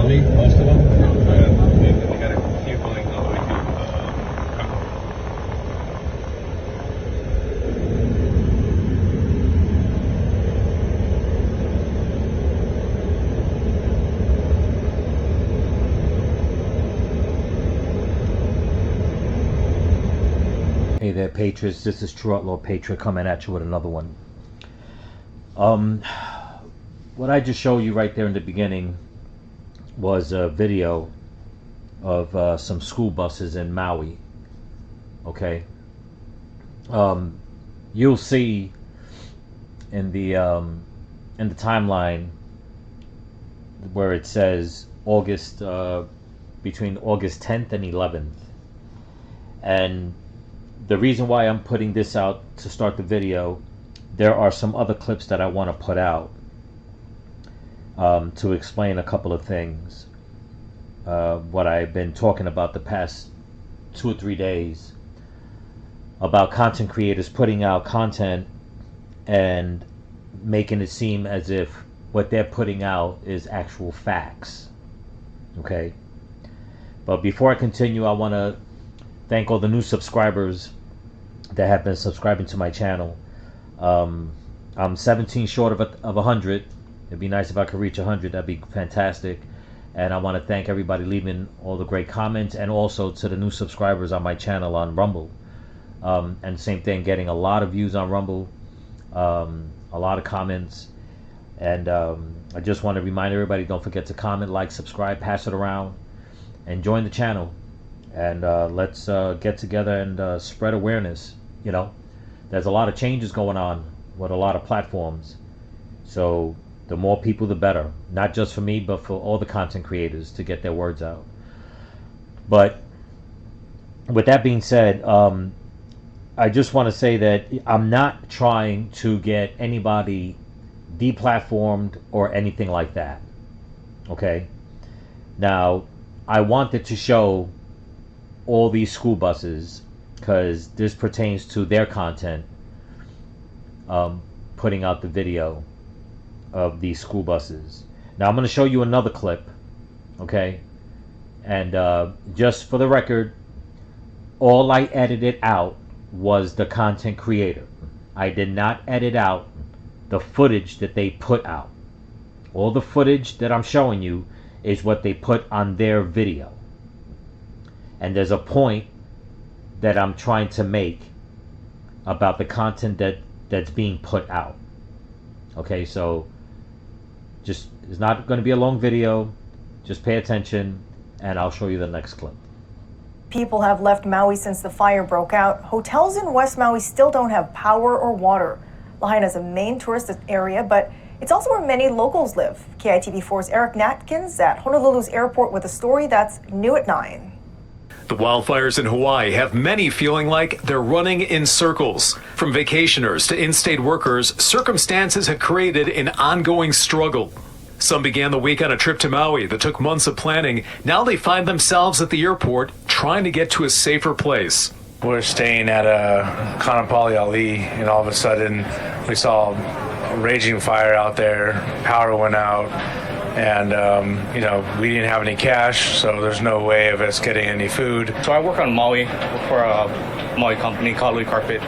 Maui, most of them. And they got a few going all the way to Hey there, Patriots. This is True Outlaw Patriot coming at you with another one. What I just showed you right there in the beginning was a video of some school buses in Maui. Okay. You'll see in the timeline where it says August, between August 10th and 11th, and the reason why I'm putting this out to start the video, there are some other clips that I want to put out to explain a couple of things. What I've been talking about the past 2 or 3 days about content creators putting out content and making it seem as if what they're putting out is actual facts. Okay? But before I continue, I want to thank all the new subscribers that have been subscribing to my channel. I'm 17 short of 100. It'd be nice if I could reach 100. That'd be fantastic. And I want to thank everybody leaving all the great comments, and also to the new subscribers on my channel on Rumble. And same thing, getting a lot of views on Rumble, a lot of comments. And I just want to remind everybody, don't forget to comment, like, subscribe, pass it around, and join the channel. And let's get together and spread awareness. You know, there's a lot of changes going on with a lot of platforms. So the more people, the better. Not just for me, but for all the content creators to get their words out. But with that being said, I just want to say that I'm not trying to get anybody deplatformed or anything like that. Okay? Now, I wanted to show all these school buses because this pertains to their content, putting out the video of these school buses. Now I'm going to show you another clip, okay? And just for the record, all I edited out was the content creator. I did not edit out the footage that they put out. All the footage that I'm showing you is what they put on their video. And there's a point that I'm trying to make about the content that's being put out. Okay, so just, it's not going to be a long video. Just pay attention, and I'll show you the next clip. People have left Maui since the fire broke out. Hotels in West Maui still don't have power or water. Lahaina is a main tourist area, but it's also where many locals live. KITV4's Eric Natkins at Honolulu's airport with a story that's new at 9. The wildfires in Hawaii have many feeling like they're running in circles. From vacationers to in-state workers, circumstances have created an ongoing struggle. Some began the week on a trip to Maui that took months of planning. Now they find themselves at the airport trying to get to a safer place. We're staying at a Kanapali Ali, and all of a sudden we saw a raging fire out there. Power went out. And, we didn't have any cash, so there's no way of us getting any food. So I work on Maui for a Maui company called Louis Carpet,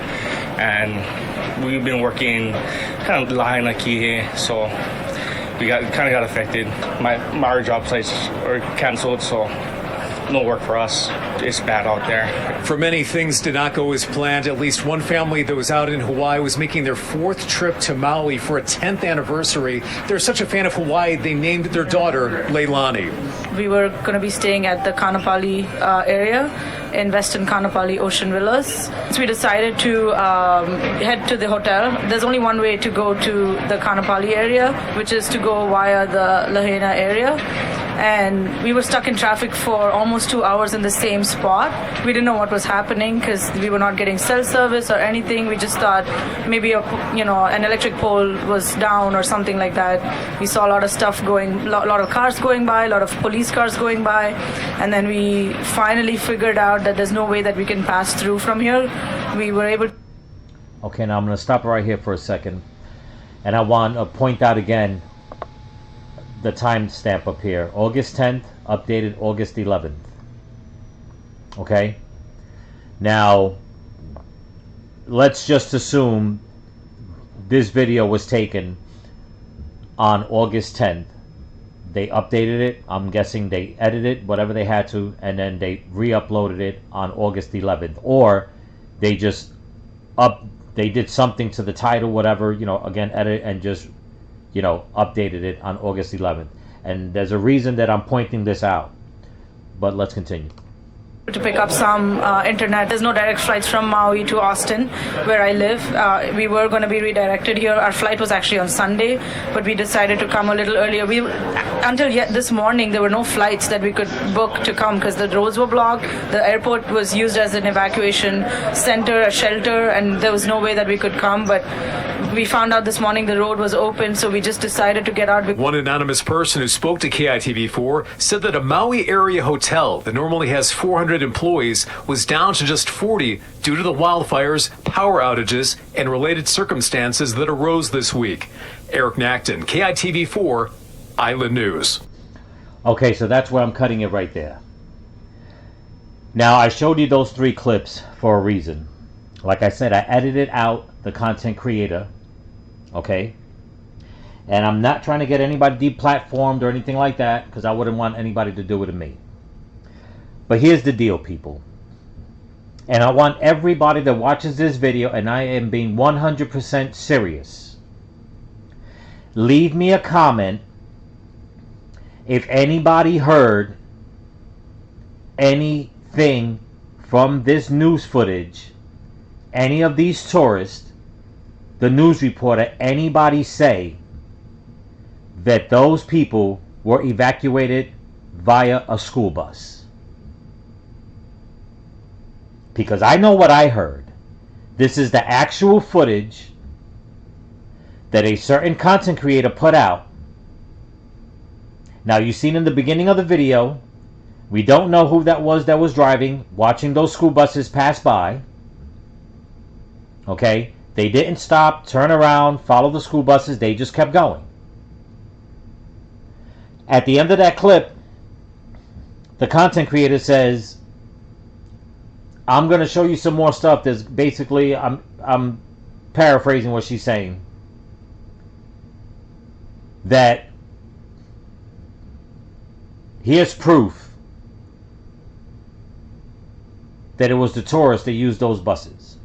and we've been working kind of Lahaina Kihe, so we kind of got affected. Our job sites are canceled, so no work for us. It's bad out there. For many, things did not go as planned. At least one family that was out in Hawaii was making their 4th trip to Maui for a 10th anniversary. They're such a fan of Hawaii, they named their daughter Leilani. We were going to be staying at the Kanapali area in Western Kanapali Ocean Villas. So we decided to head to the hotel. There's only one way to go to the Kanapali area, which is to go via the Lahaina area. And we were stuck in traffic for almost 2 hours in the same spot. We didn't know what was happening because we were not getting cell service or anything. We just thought maybe an electric pole was down or something like that. We saw a lot of stuff going, a lot of cars going by, a lot of police cars going by, and then we finally figured out that there's no way that we can pass through from here. We were able. Okay, now I'm going to stop right here for a second, and I want to point out again. the timestamp up here. August 10th, updated August 11th. Okay? Now, let's just assume this video was taken on August 10th. They updated it. I'm guessing they edited whatever they had to, and then they re-uploaded it on August 11th. Or they just they did something to the title, whatever, again, edit and just, updated it on August 11th. And there's a reason that I'm pointing this out. But let's continue. To pick up some internet. There's no direct flights from Maui to Austin, where I live. We were going to be redirected here. Our flight was actually on Sunday, but we decided to come a little earlier. Until this morning, there were no flights that we could book to come because the roads were blocked. The airport was used as an evacuation center, a shelter, and there was no way that we could come. But we found out this morning the road was open, so we just decided to get out. One anonymous person who spoke to KITV4 said that a Maui area hotel that normally has 400 employees was down to just 40 due to the wildfires, power outages, and related circumstances that arose this week. Eric Nacton, KITV4, Island News. Okay, so that's where I'm cutting it right there. Now, I showed you those 3 clips for a reason. Like I said, I edited out the content creator. Okay? And I'm not trying to get anybody deplatformed or anything like that, because I wouldn't want anybody to do it to me. But here's the deal, people. And I want everybody that watches this video, and I am being 100% serious, leave me a comment if anybody heard anything from this news footage, any of these tourists, the news reporter, anybody say that those people were evacuated via a school bus. Because I know what I heard. This is the actual footage that a certain content creator put out. Now, you've seen in the beginning of the video, we don't know who that was driving, watching those school buses pass by. Okay? They didn't stop, turn around, follow the school buses. They just kept going. At the end of that clip, the content creator says, I'm going to show you some more stuff. There's basically, I'm paraphrasing what she's saying, that here's proof that it was the tourists that used those buses.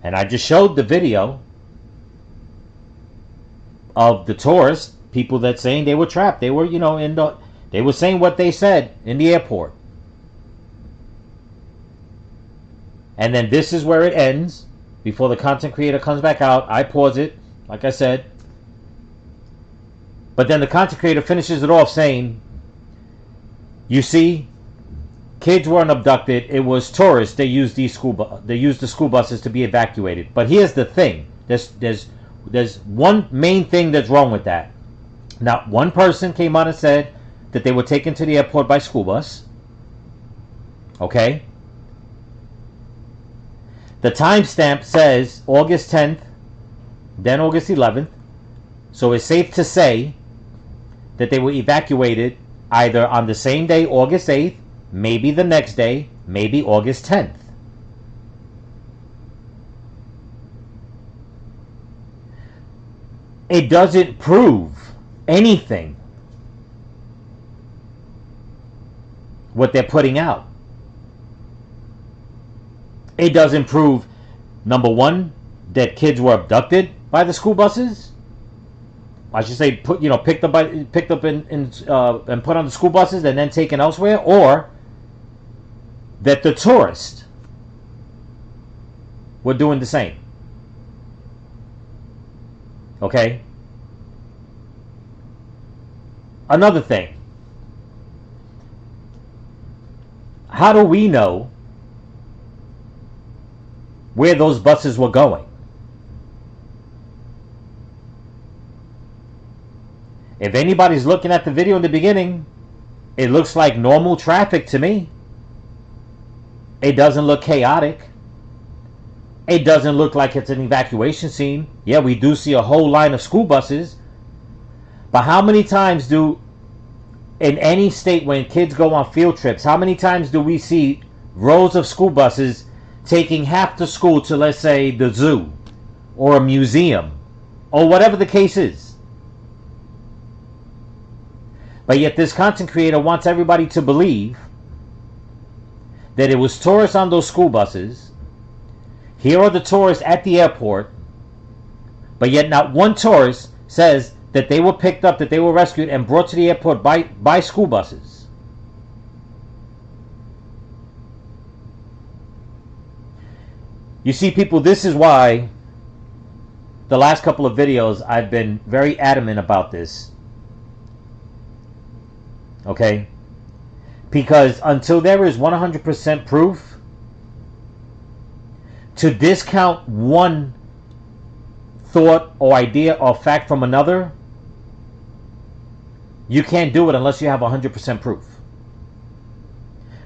And I just showed the video of the tourists, people that saying they were trapped. They were, they were saying what they said in the airport. And then this is where it ends. Before the content creator comes back out, I pause it, like I said. But then the content creator finishes it off saying, you see, kids weren't abducted. It was tourists. They used the school buses to be evacuated. But here's the thing. There's one main thing that's wrong with that. Not one person came out and said that they were taken to the airport by school bus. Okay? The timestamp says August 10th, then August 11th. So it's safe to say that they were evacuated either on the same day, August 8th, maybe the next day, maybe August 10th. It doesn't prove anything what they're putting out. It doesn't prove, number one, that kids were abducted by the school buses. I should say, picked up and put on the school buses and then taken elsewhere, or that the tourists were doing the same. Okay? Another thing. How do we know where those buses were going? If anybody's looking at the video in the beginning, it looks like normal traffic to me. It doesn't look chaotic. It doesn't look like it's an evacuation scene. Yeah, we do see a whole line of school buses, But how many times do, in any state when kids go on field trips, how many times do we see rows of school buses taking half the school to, let's say, the zoo or a museum or whatever the case is? But yet this content creator wants everybody to believe that it was tourists on those school buses. Here are the tourists at the airport, but yet not one tourist says that they were picked up, that they were rescued and brought to the airport by school buses. You see, people, this is why the last couple of videos I've been very adamant about this. Okay? Because until there is 100% proof, to discount one thought or idea or fact from another, you can't do it unless you have 100% proof.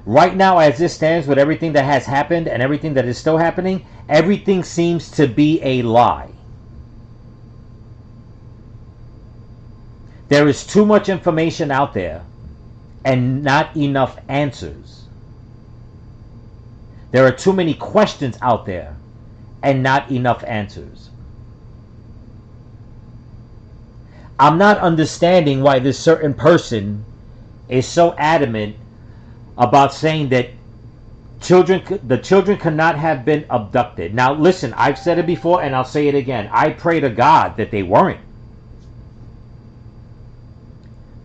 Right now, as this stands, with everything that has happened and everything that is still happening, everything seems to be a lie. There is too much information out there and not enough answers. There are too many questions out there and not enough answers. I'm not understanding why this certain person is so adamant about saying that the children cannot have been abducted. Now listen, I've said it before and I'll say it again. I pray to God that they weren't.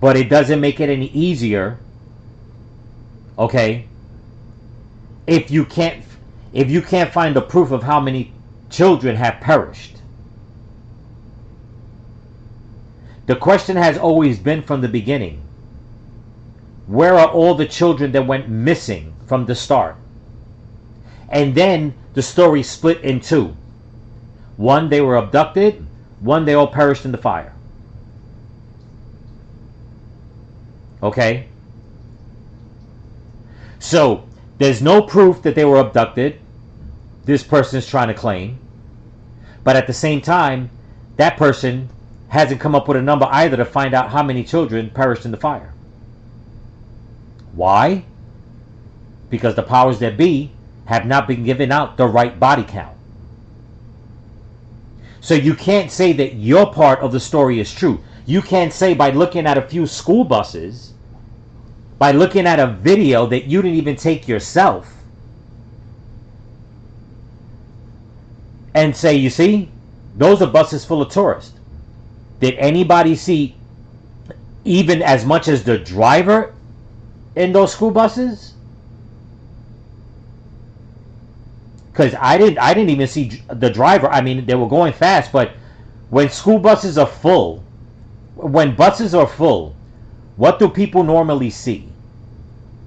But it doesn't make it any easier, okay, if you can't find the proof of how many children have perished. The question has always been from the beginning, where are all the children that went missing from the start? And then the story split in two. One, they were abducted. One, they all perished in the fire. Okay? So, there's no proof that they were abducted. This person is trying to claim. But at the same time, that person hasn't come up with a number either to find out how many children perished in the fire. Why? Because the powers that be have not been giving out the right body count. So you can't say that your part of the story is true. You can't say by looking at a few school buses, by looking at a video that you didn't even take yourself, and say, you see, those are buses full of tourists. Did anybody see even as much as the driver in those school buses? Because I didn't even see the driver. I mean, they were going fast, but when school buses are full, when buses are full, what do people normally see?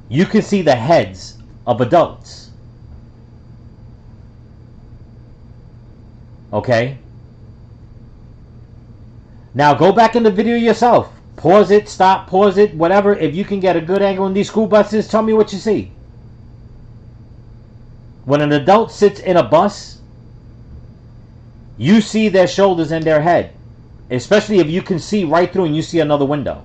You can see the heads of adults. Okay? Now go back in the video yourself. Pause it, stop, pause it, whatever. If you can get a good angle on these school buses, tell me what you see. When an adult sits in a bus, you see their shoulders and their head. Especially if you can see right through and you see another window.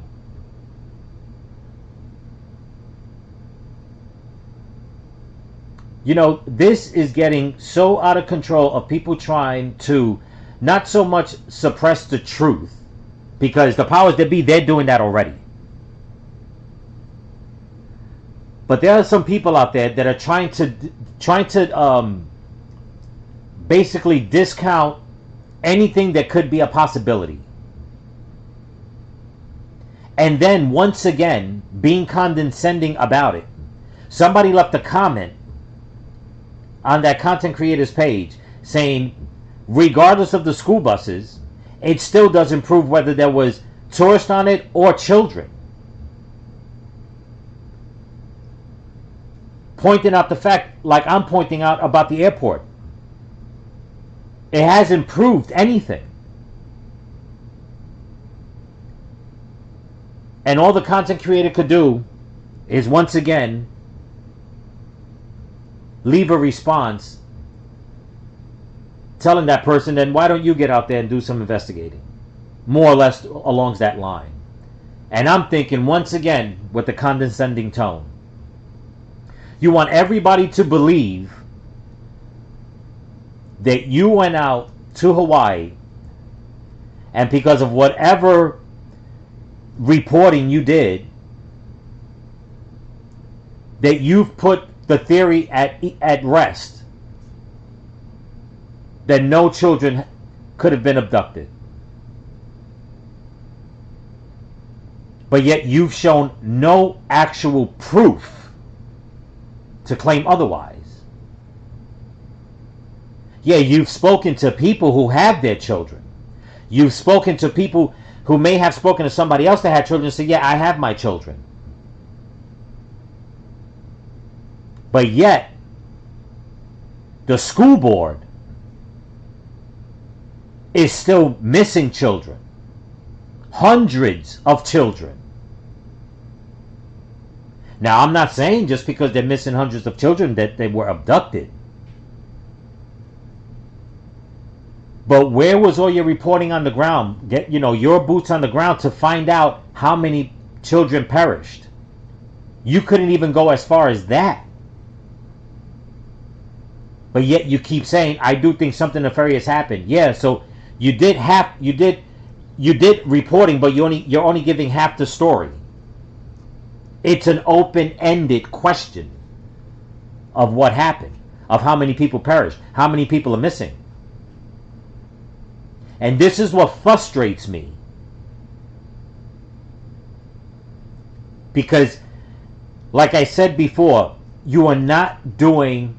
You know, this is getting so out of control of people trying to not so much suppress the truth, because the powers that be, they're doing that already. But there are some people out there that are trying to basically discount anything that could be a possibility. And then once again, being condescending about it. Somebody left a comment on that content creator's page saying, regardless of the school buses, it still doesn't prove whether there was tourists on it or children. Pointing out the fact, like I'm pointing out about the airport. It hasn't proved anything. And all the content creator could do is once again leave a response telling that person, then why don't you get out there and do some investigating? more or less along that line. And I'm thinking, once again, with the condescending tone, you want everybody to believe that you went out to Hawaii, and because of whatever reporting you did, that you've put the theory at rest that no children could have been abducted. But yet you've shown no actual proof to claim otherwise. Yeah, you've spoken to people who have their children. You've spoken to people who may have spoken to somebody else that had children and said, yeah, I have my children. But yet, the school board is still missing children. Hundreds of children. Now, I'm not saying just because they're missing hundreds of children that they were abducted. But where was all your reporting on the ground? Get, your boots on the ground to find out how many children perished. You couldn't even go as far as that. But yet you keep saying, I do think something nefarious happened. Yeah, so you did reporting, but you're only giving half the story. It's an open-ended question of what happened, of how many people perished, how many people are missing. And this is what frustrates me. Because, like I said before, you are not doing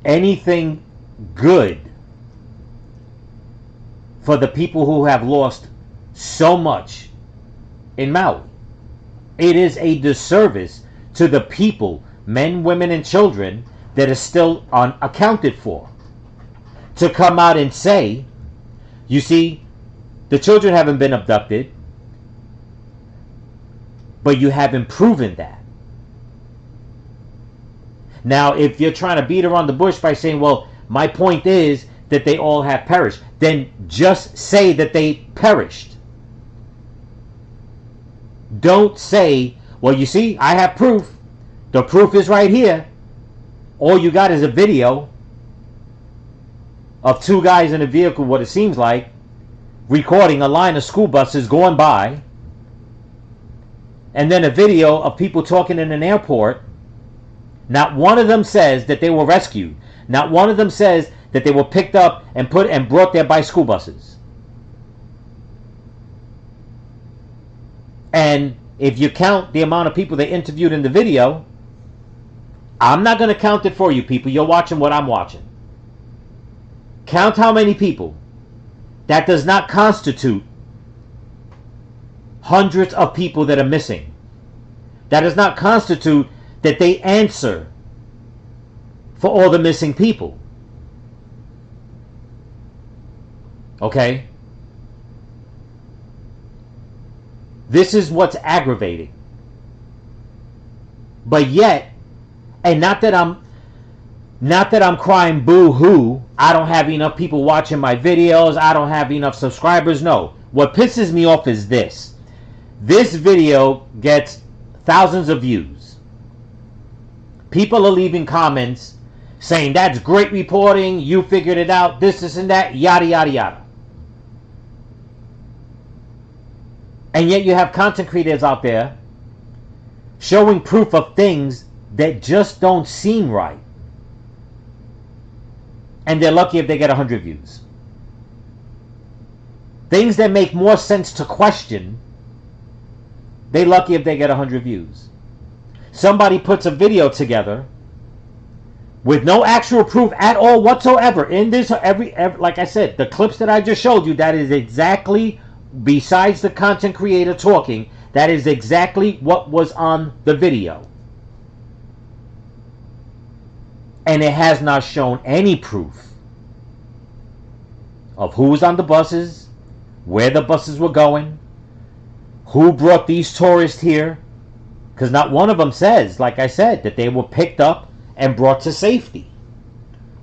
anything good for the people who have lost so much in Maui. It is a disservice to the people, men, women, and children, that are still unaccounted for. To come out and say, you see, the children haven't been abducted, but you haven't proven that. Now, if you're trying to beat around the bush by saying, well, my point is that they all have perished, then just say that they perished. Don't say, well, you see, I have proof. The proof is right here. All you got is a video of two guys in a vehicle, what it seems like, recording a line of school buses going by, and then a video of people talking in an airport. Not one of them says that they were rescued. Not one of them says that they were picked up and brought there by school buses. And if you count the amount of people they interviewed in the video, I'm not going to count it for you people. You're watching what I'm watching. Count how many people. That does not constitute hundreds of people that are missing. That does not constitute that they answer for all the missing people. Okay? This is what's aggravating. But yet, and not that I'm crying boo-hoo, I don't have enough people watching my videos, I don't have enough subscribers. No. What pisses me off is this. This video gets thousands of views. People are leaving comments saying, that's great reporting, you figured it out, this and that, yada, yada, yada. And yet you have content creators out there showing proof of things that just don't seem right. And they're lucky if they get 100 views. Things that make more sense to question, they're lucky if they get 100 views. Somebody puts a video together with no actual proof at all whatsoever. In this, every like I said, the clips that I just showed you, that is exactly, besides the content creator talking, that is exactly what was on the video. And it has not shown any proof of who was on the buses, where the buses were going, who brought these tourists here. Because not one of them says, like I said, that they were picked up and brought to safety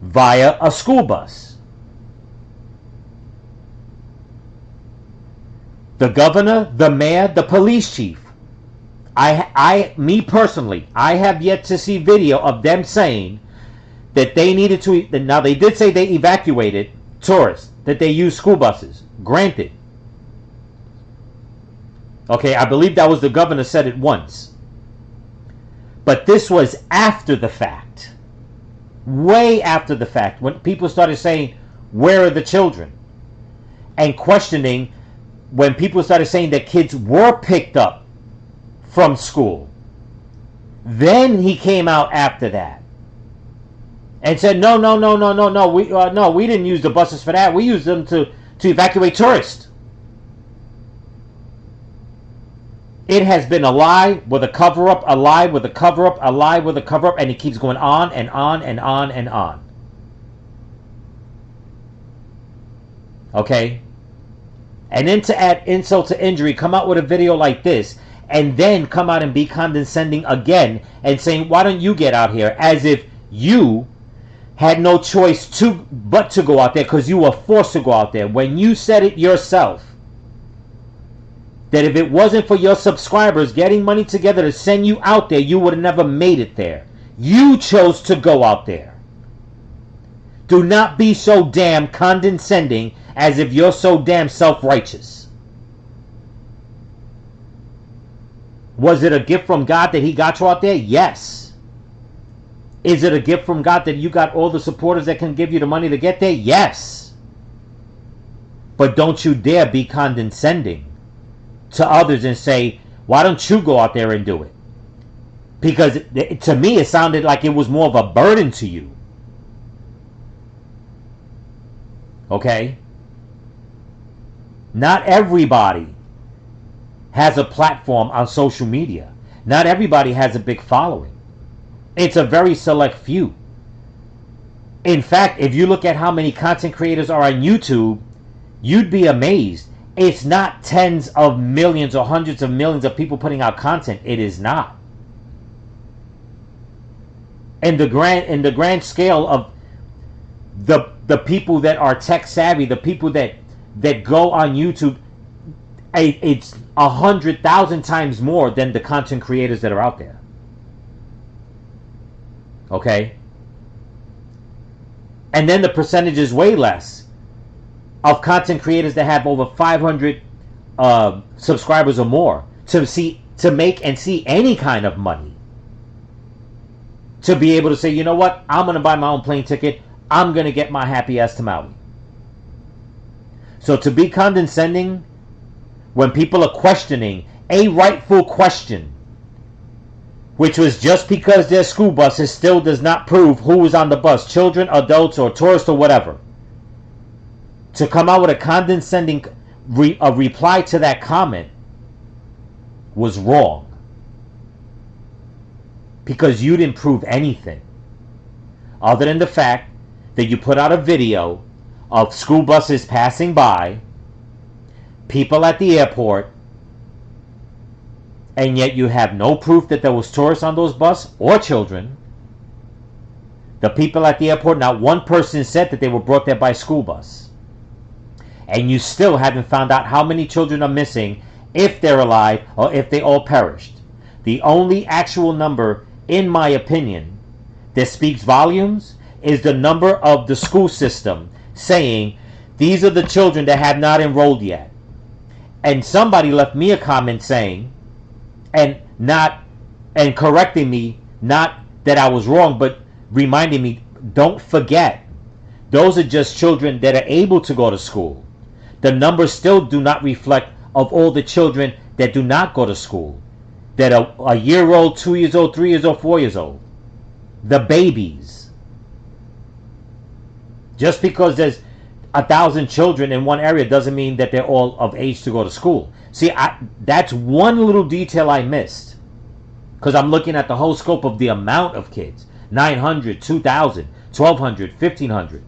via a school bus. The governor, the mayor, the police chief. Me personally, I have yet to see video of them saying that they needed to. Now, they did say they evacuated tourists, that they used school buses. Granted. Okay, I believe that was the governor said it once. But this was after the fact. Way after the fact. When people started saying, where are the children? And questioning when people started saying that kids were picked up from school. Then he came out after that and said, no, we didn't use the buses for that. We used them to evacuate tourists. It has been a lie with a cover-up, a lie with a cover-up, a lie with a cover-up, and it keeps going on and on and on and on. Okay? And then to add insult to injury, come out with a video like this, and then come out and be condescending again and saying, why don't you get out here? As if you had no choice but to go out there because you were forced to go out there. When you said it yourself, that if it wasn't for your subscribers getting money together to send you out there, you would have never made it there. You chose to go out there. Do not be so damn condescending as if you're so damn self-righteous. Was it a gift from God that he got you out there? Yes. Is it a gift from God that you got all the supporters that can give you the money to get there? Yes. But don't you dare be condescending to others and say, why don't you go out there and do it? Because to me it sounded like it was more of a burden to you. Okay? Not everybody has a platform on social media. Not everybody has a big following. It's a very select few. In fact, if you look at how many content creators are on YouTube, you'd be amazed. It's not tens of millions or hundreds of millions of people putting out content. It is not. In the grand scale of the people that are tech savvy, the people that go on YouTube, it's 100,000 times more than the content creators that are out there. Okay? And then the percentage is way less of content creators that have over 500 subscribers or more to make and see any kind of money. To be able to say, you know what, I'm going to buy my own plane ticket. I'm going to get my happy ass to Maui. So to be condescending when people are questioning a rightful question, which was just because their school buses, still does not prove who was on the bus, children, adults, or tourists, or whatever. To come out with a condescending reply to that comment was wrong. Because you didn't prove anything. Other than the fact that you put out a video of school buses passing by, people at the airport, and yet you have no proof that there was tourists on those buses or children. The people at the airport, not one person said that they were brought there by school bus. And you still haven't found out how many children are missing, if they're alive, or if they all perished. The only actual number, in my opinion, that speaks volumes is the number of the school system saying, these are the children that have not enrolled yet. And somebody left me a comment saying, and correcting me, not that I was wrong, but reminding me, don't forget, those are just children that are able to go to school. The numbers still do not reflect of all the children that do not go to school, that are a year old, 2 years old, 3 years old, 4 years old. The babies. Just because there's 1,000 children in one area doesn't mean that they're all of age to go to school. See, that's one little detail I missed. Because I'm looking at the whole scope of the amount of kids. 900, 2,000, 1,200, 1,500.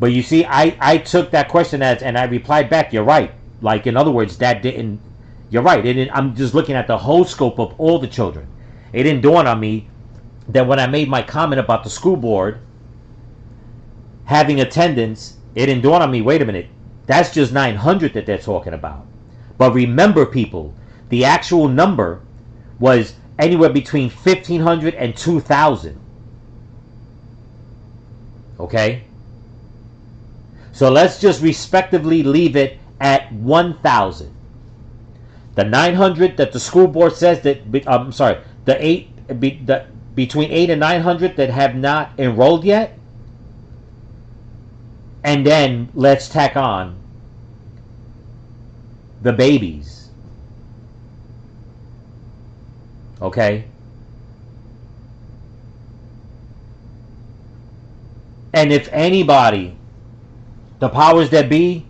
But you see, I took that question as, and I replied back, you're right. Like, in other words, that didn't, you're right. I'm just looking at the whole scope of all the children. It didn't dawn on me that when I made my comment about the school board having attendance, it didn't dawn on me, wait a minute, That's just 900 that they're talking about. But remember, people, the actual number was anywhere between 1,500 and 2,000. Okay? So let's just respectively leave it at 1,000. The 900 that the school board says that, I'm sorry, between 8 and 900 that have not enrolled yet. And then let's tack on the babies. Okay? And if anybody, the powers that be,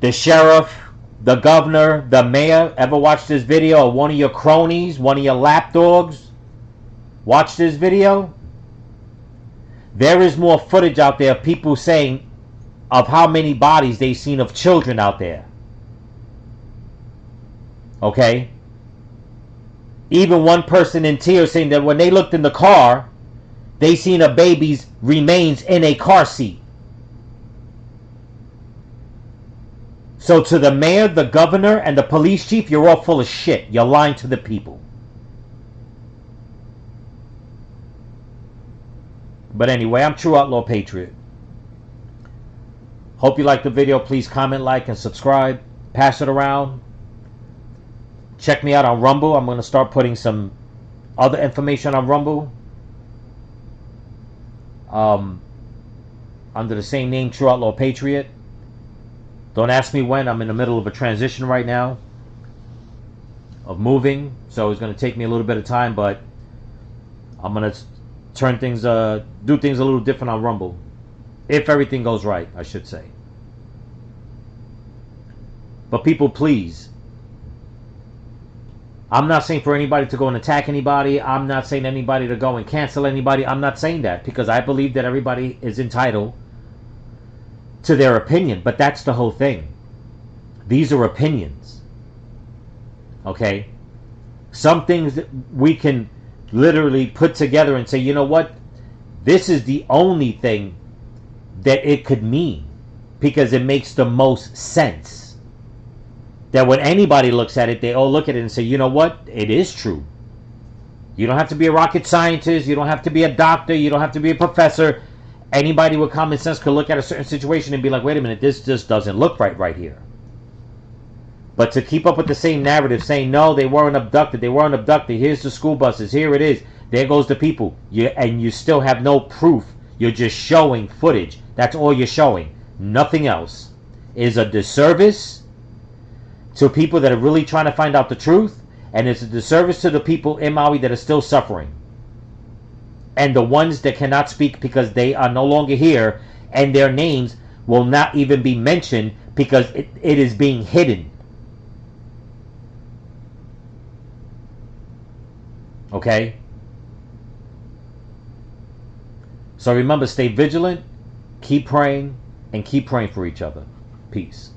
the sheriff, the governor, the mayor, ever watch this video, or one of your cronies, one of your lapdogs, watch this video, there is more footage out there of people saying of how many bodies they've seen of children out there. Okay? Even one person in tears saying that when they looked in the car, they seen a baby's remains in a car seat. So to the mayor, the governor, and the police chief, you're all full of shit. You're lying to the people. But anyway, I'm True Outlaw Patriot. Hope you liked the video. Please comment, like, and subscribe. Pass it around. Check me out on Rumble. I'm going to start putting some other information on Rumble. Under the same name, True Outlaw Patriot. Don't ask me when. I'm in the middle of a transition right now of moving, so it's going to take me a little bit of time, but I'm going to turn things, do things a little different on Rumble, if everything goes right, I should say. But people, please, I'm not saying for anybody to go and attack anybody. I'm not saying anybody to go and cancel anybody. I'm not saying that, because I believe that everybody is entitled to their opinion, but that's the whole thing. These are opinions. Okay? Some things that we can literally put together and say, you know what? This is the only thing that it could mean, because it makes the most sense. That when anybody looks at it, they all look at it and say, you know what? It is true. You don't have to be a rocket scientist. You don't have to be a doctor. You don't have to be a professor. Anybody with common sense could look at a certain situation and be like, wait a minute, this just doesn't look right here. But to keep up with the same narrative, saying, no, they weren't abducted, here's the school buses, here it is, there goes the people, and you still have no proof, you're just showing footage, that's all you're showing, nothing else, is a disservice to people that are really trying to find out the truth, and it's a disservice to the people in Maui that are still suffering. And the ones that cannot speak because they are no longer here, and their names will not even be mentioned because it is being hidden. Okay? So remember, stay vigilant, keep praying, and keep praying for each other. Peace.